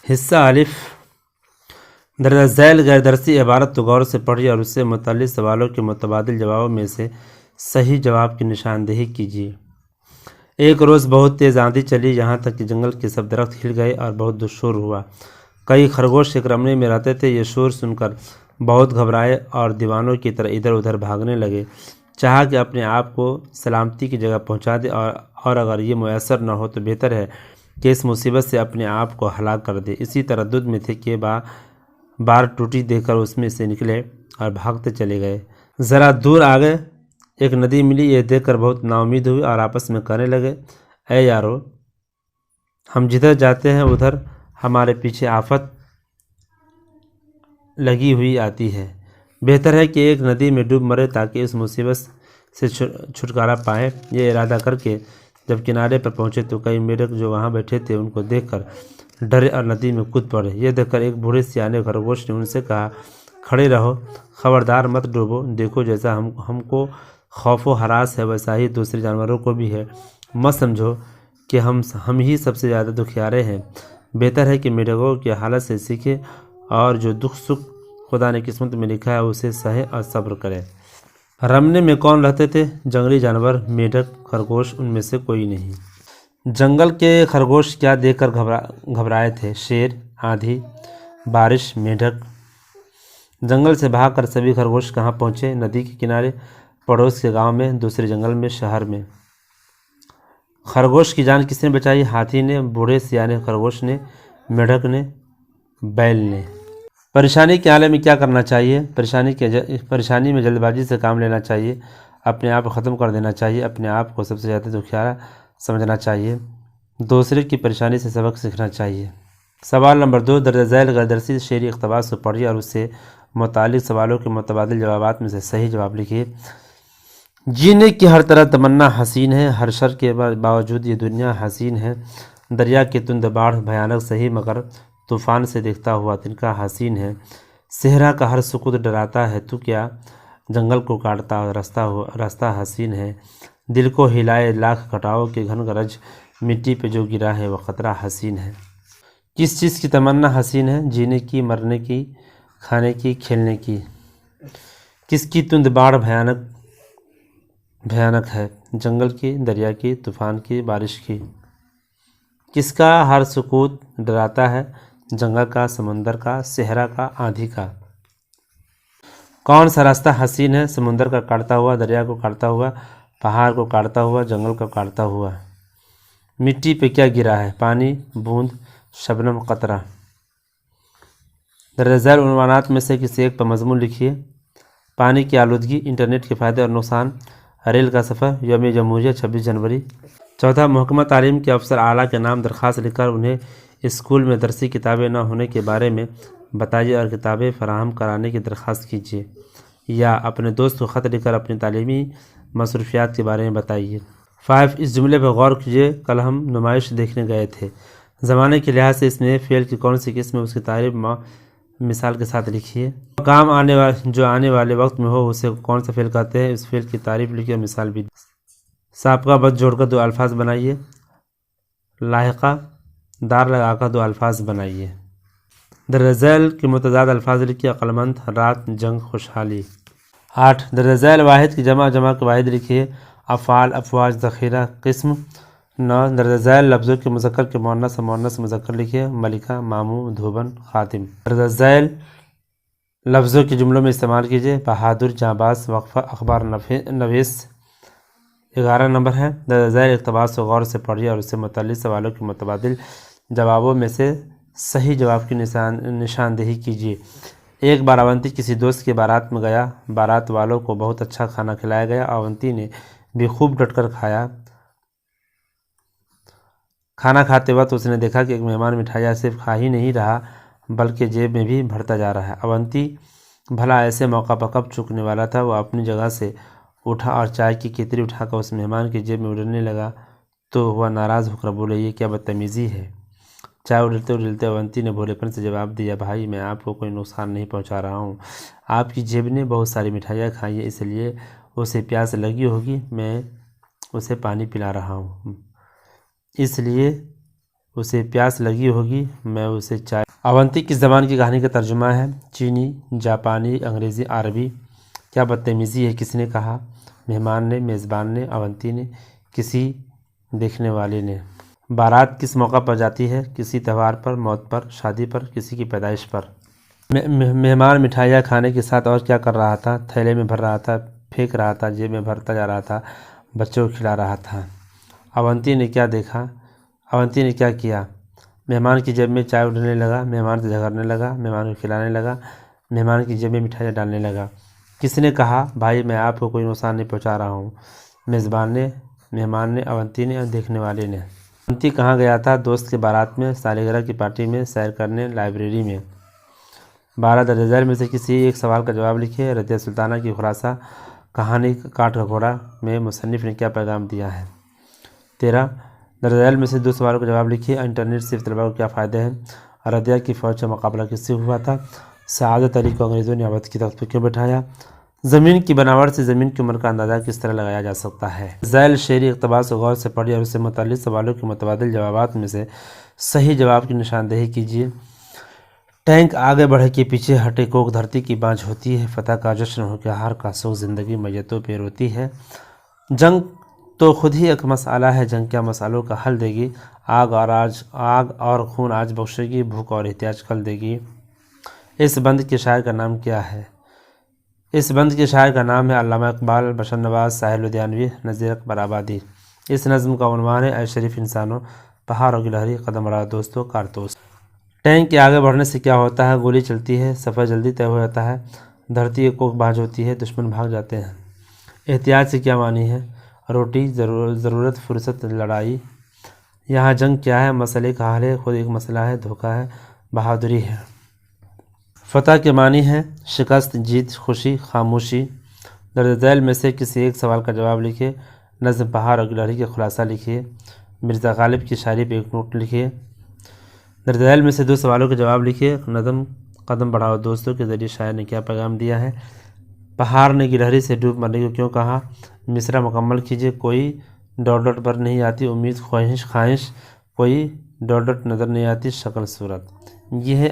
حصہ الف، درجہ ذیل غیر درسی عبارت تو غور سے پڑھیے اور اس سے متعلق سوالوں کے متبادل جوابوں میں سے صحیح جواب کی نشاندہی کیجیے۔ ایک روز بہت تیز آندھی چلی، یہاں تک کہ جنگل کے سب درخت ہل گئے اور بہت شور ہوا۔ کئی خرگوش ایک رمنے میں رہتے تھے، یہ شور سن کر بہت گھبرائے اور دیوانوں کی طرح ادھر ادھر بھاگنے لگے۔ چاہا کہ اپنے آپ کو سلامتی کی جگہ پہنچا دے اور اگر یہ میسر نہ ہو تو بہتر ہے کہ اس مصیبت سے اپنے آپ کو ہلاک کر دے۔ اسی تردد میں تھے کہ بار ٹوٹی دیکھ کر اس میں سے نکلے اور بھاگتے چلے گئے۔ ذرا دور آگے ایک ندی ملی، یہ دیکھ کر بہت نا امید ہوئی اور آپس میں کہنے لگے، اے یارو، ہم جدھر جاتے ہیں ادھر ہمارے پیچھے آفت لگی ہوئی آتی ہے۔ بہتر ہے کہ ایک ندی میں ڈوب مرے تاکہ اس مصیبت سے چھٹکارا پائے۔ یہ ارادہ کر کے جب کنارے پر پہنچے تو کئی میڈک جو وہاں بیٹھے تھے ان کو دیکھ کر ڈرے اور ندی میں کود پڑے۔ یہ دیکھ کر ایک بوڑھے سیانے خرگوش نے ان سے کہا، کھڑے رہو، خبردار مت ڈوبو۔ دیکھو جیسا ہم کو خوف و ہراس ہے ویسا ہی دوسرے جانوروں کو بھی ہے۔ مت سمجھو کہ ہم ہی سب سے زیادہ دکھیارے ہیں۔ بہتر ہے کہ میڈکوں کی حالت سے سیکھے اور جو دکھ سکھ خدا نے قسمت میں لکھا ہے اسے سہے اور صبر کرے۔ رمنے میں کون رہتے تھے؟ جنگلی جانور، میڈک، خرگوش، ان میں سے کوئی نہیں۔ جنگل کے خرگوش کیا دیکھ کر گھبرائے تھے؟ شیر، آندھی، بارش، میڈک۔ جنگل سے بھاگ کر سبھی خرگوش کہاں پہنچے؟ ندی کے کنارے، پڑوس کے گاؤں میں، دوسرے جنگل میں، شہر میں۔ خرگوش کی جان کس نے بچائی؟ ہاتھی نے، بوڑھے سیانے خرگوش نے، میڈک نے، بیل نے۔ پریشانی کے حال میں کیا کرنا چاہیے؟ پریشانی میں جلد بازی سے کام لینا چاہیے، اپنے آپ کو ختم کر دینا چاہیے، اپنے آپ کو سب سے زیادہ دکھیارا سمجھنا چاہیے، دوسرے کی پریشانی سے سبق سیکھنا چاہیے۔ سوال نمبر 2، درجہ ذیل غیر درسی شعری اقتباس کو پڑھیے اور اس سے متعلق سوالوں کے متبادل جوابات میں سے صحیح جواب لکھیے۔ جینے کی ہر طرح تمنا حسین ہے، ہر شر کے باوجود یہ دنیا حسین ہے۔ دریا کی تند باڑھ بھیانک سہی مگر طوفان سے دیکھتا ہوا تنکا حسین ہے۔ صحرا کا ہر سکوت ڈراتا ہے، تو کیا جنگل کو کاٹتا راستہ حسین ہے۔ دل کو ہلائے لاکھ گھٹاؤں کے گھن گرج، مٹی پہ جو گرا ہے وہ خطرہ حسین ہے۔ کس چیز کی تمنا حسین ہے؟ جینے کی، مرنے کی، کھانے کی، کھیلنے کی۔ کس کی تند باڑھ بھیانک ہے؟ جنگل کی، دریا کی، طوفان کی، بارش کی۔ کس کا ہر سکوت ڈراتا ہے؟ جنگل کا، سمندر کا، صحرا کا، آندھی کا۔ کون سا راستہ حسین ہے؟ سمندر کا کاٹتا ہوا، دریا کو کاٹتا ہوا، پہاڑ کو کاٹتا ہوا، جنگل کو کاٹتا ہوا۔ مٹی پہ کیا گرا ہے؟ پانی، بوند، شبنم، قطرہ۔ درجہ ذیل عنوانات میں سے کسی ایک پر مضمون لکھیے۔ پانی کی آلودگی، انٹرنیٹ کے فائدے اور نقصان، ریل کا سفر، یوم جمہوریہ 26 جنوری۔ چوتھا، محکمہ تعلیم کے افسر اعلیٰ کے نام درخواست لکھ کر انہیں اسکول میں درسی کتابیں نہ ہونے کے بارے میں بتائیے اور کتابیں فراہم کرانے کی درخواست کیجیے، یا اپنے دوست کو خط لکھ کر اپنی تعلیمی مصروفیات کے بارے میں بتائیے۔ 5، اس جملے پر غور کیجیے، کل ہم نمائش دیکھنے گئے تھے۔ زمانے کے لحاظ سے اس میں فعل کی کون سی قسم ہے اس کی تعریف مثال کے ساتھ لکھیے۔ کام جو آنے والے وقت میں ہو اسے کون سا فعل کہتے ہیں؟ اس فعل کی تعریف لکھیے اور مثال بھی۔ سابقہ بد جوڑ کر 2 الفاظ بنائیے۔ لاحقہ دار لگا کر 2 الفاظ بنائیے۔ درجہ ذیل کے متضاد الفاظ لکھیے، عقلمند، رات، جنگ، خوشحالی۔ 8، درجہ ذیل واحد کی جمع کے واحد لکھیے، افعال، افواج، ذخیرہ، قسم۔ 9، درجہ ذیل لفظوں کے مذکر کے مؤنث اور مؤنث مذکر لکھیے، ملکہ، ماموں، دھوبن، خاتم۔ درجہ ذیل لفظوں کے جملوں میں استعمال کیجیے، بہادر، جانباز، وقفہ، اخبار نویس۔ 11 نمبر ہے، درجہ ذیل اقتباس کو غور سے پڑھیے اور اس سے متعلق سوالوں کے متبادل جوابوں میں سے صحیح جواب کی نشاندہی کیجیے۔ ایک بار اونتی کسی دوست کی بارات میں گیا، بارات والوں کو بہت اچھا کھانا کھلایا گیا، اونتی نے بھی خوب ڈٹ کر کھایا۔ کھانا کھاتے وقت اس نے دیکھا کہ ایک مہمان مٹھائیاں صرف کھا ہی نہیں رہا بلکہ جیب میں بھی بھرتا جا رہا ہے۔ اونتی بھلا ایسے موقع پر کب چوکنے والا تھا؟ وہ اپنی جگہ سے اٹھا اور چائے کی کیتلی اٹھا کر اس مہمان کی جیب میں اڈلنے لگا تو وہ ناراض ہو کر بولے، یہ کیا بدتمیزی ہے؟ چائے اڈلتے اونتی نے بھولے پن سے جواب دیا، بھائی میں آپ کو کوئی نقصان نہیں پہنچا رہا ہوں، آپ کی جیب نے بہت ساری مٹھائیاں کھائی ہیں اس لیے اسے پیاس لگی ہوگی، میں اسے پانی پلا رہا ہوں، اس لیے اسے پیاس لگی ہوگی، میں اسے چائے۔ اونتی کس زبان کی کہانی کا ترجمہ ہے؟ چینی، جاپانی، انگریزی، عربی۔ کیا بدتمیزی ہے؟ کس نے کہا؟ مہمان نے، میزبان نے، اونتی نے، کسی دیکھنے والے نے۔ بارات کس موقع پر جاتی ہے؟ کسی تہوار پر، موت پر، شادی پر، کسی کی پیدائش پر۔ مہمان مٹھائیاں کھانے کے ساتھ اور کیا کر رہا تھا؟ تھیلے میں بھر رہا تھا، پھینک رہا تھا، جیب میں بھرتا جا رہا تھا، بچوں کو کھلا رہا تھا۔ اونتی نے کیا دیکھا؟ اونتی نے کیا کیا؟ مہمان کی جیب میں چائے ڈالنے لگا، مہمان سے جھگڑنے لگا، مہمان کو کھلانے لگا، مہمان کی جیب میں مٹھائیاں ڈالنے لگا۔ کس نے کہا بھائی میں آپ کو کوئی نقصان نہیں پہنچا رہا ہوں؟ میزبان نے، مہمان نے، اونتی نے اور دیکھنے والے نے۔ اونتی کہاں گیا تھا؟ دوست کے بارات میں، سالگرہ کی پارٹی میں، سیر کرنے، لائبریری میں۔ 12 درج ذیل میں سے کسی ایک سوال کا جواب لکھیے۔ رضیہ سلطانہ کی خلاصہ کہانی کاٹ کا گھوڑا میں مصنف نے کیا پیغام دیا ہے؟ 13 درج ذیل میں سے 2 سوالوں کا جواب لکھیے۔ انٹرنیٹ سے طلباء کو کیا فائدے ہیں؟ ردیہ کی فوج کا مقابلہ کس سے ہوا تھا؟ سعادت علی کو انگریزوں نے ابد کی تخت پر کیوں بٹھایا؟ زمین کی بناوٹ سے زمین کی عمر کا اندازہ کس طرح لگایا جا سکتا ہے؟ ذیل شعری اقتباس کو غور سے پڑھیے اور اس سے متعلق سوالوں کے متبادل جوابات میں سے صحیح جواب کی نشاندہی کیجیے۔ ٹینک آگے بڑھے کہ پیچھے ہٹے، کوک دھرتی کی بانجھ ہوتی ہے، فتح کا جشن ہو کے ہار کا سوگ زندگی میتوں پہ روتی ہے۔ جنگ تو خود ہی ایک مسئلہ ہے، جنگ کیا مسئلوں کا حل دے گی؟ آگ اور خون آج بخشے گی، بھوک اور احتیاج کل دے گی۔ اس بند کے شاعر کا نام کیا ہے؟ اس بند کے شاعر کا نام ہے علامہ اقبال، بشر نواز، ساحر لدھیانوی، نذیر اکبر آبادی۔ اس نظم کا عنوان ہے اے شریف انسانوں، پہاڑوں کی لہری قدم بڑھاؤ دوستو، کارتوس۔ ٹینک کے آگے بڑھنے سے کیا ہوتا ہے؟ گولی چلتی ہے، سفر جلدی طے ہو جاتا ہے، دھرتی کی کوک بانجھ ہوتی ہے، دشمن بھاگ جاتے ہیں۔ احتیاط سے کیا معنی ہے؟ روٹی، ضرورت، فرصت، لڑائی۔ یہاں جنگ کیا ہے؟ مسئلے کا حل ہے، خود ایک مسئلہ ہے، دھوکہ ہے، بہادری ہے۔ فتح کے معنی ہے شکست، جیت، خوشی، خاموشی۔ درج ذیل میں سے کسی ایک سوال کا جواب لکھیے۔ نظم پہاڑ اور گلہری کا خلاصہ لکھیے۔ مرزا غالب کی شاعری پہ ایک نوٹ لکھیے۔ درج ذیل میں سے 2 سوالوں کے جواب لکھیے۔ نظم قدم بڑھاؤ دوستوں کے ذریعے شاعر نے کیا پیغام دیا ہے؟ پہاڑ نے گلہری سے ڈوب مرنے کو کیوں کہا؟ مصرع مکمل کیجیے۔ کوئی ... پر نہیں آتی امید، خواہش، کوئی ... نظر نہیں آتی شکل صورت۔ یہ ہے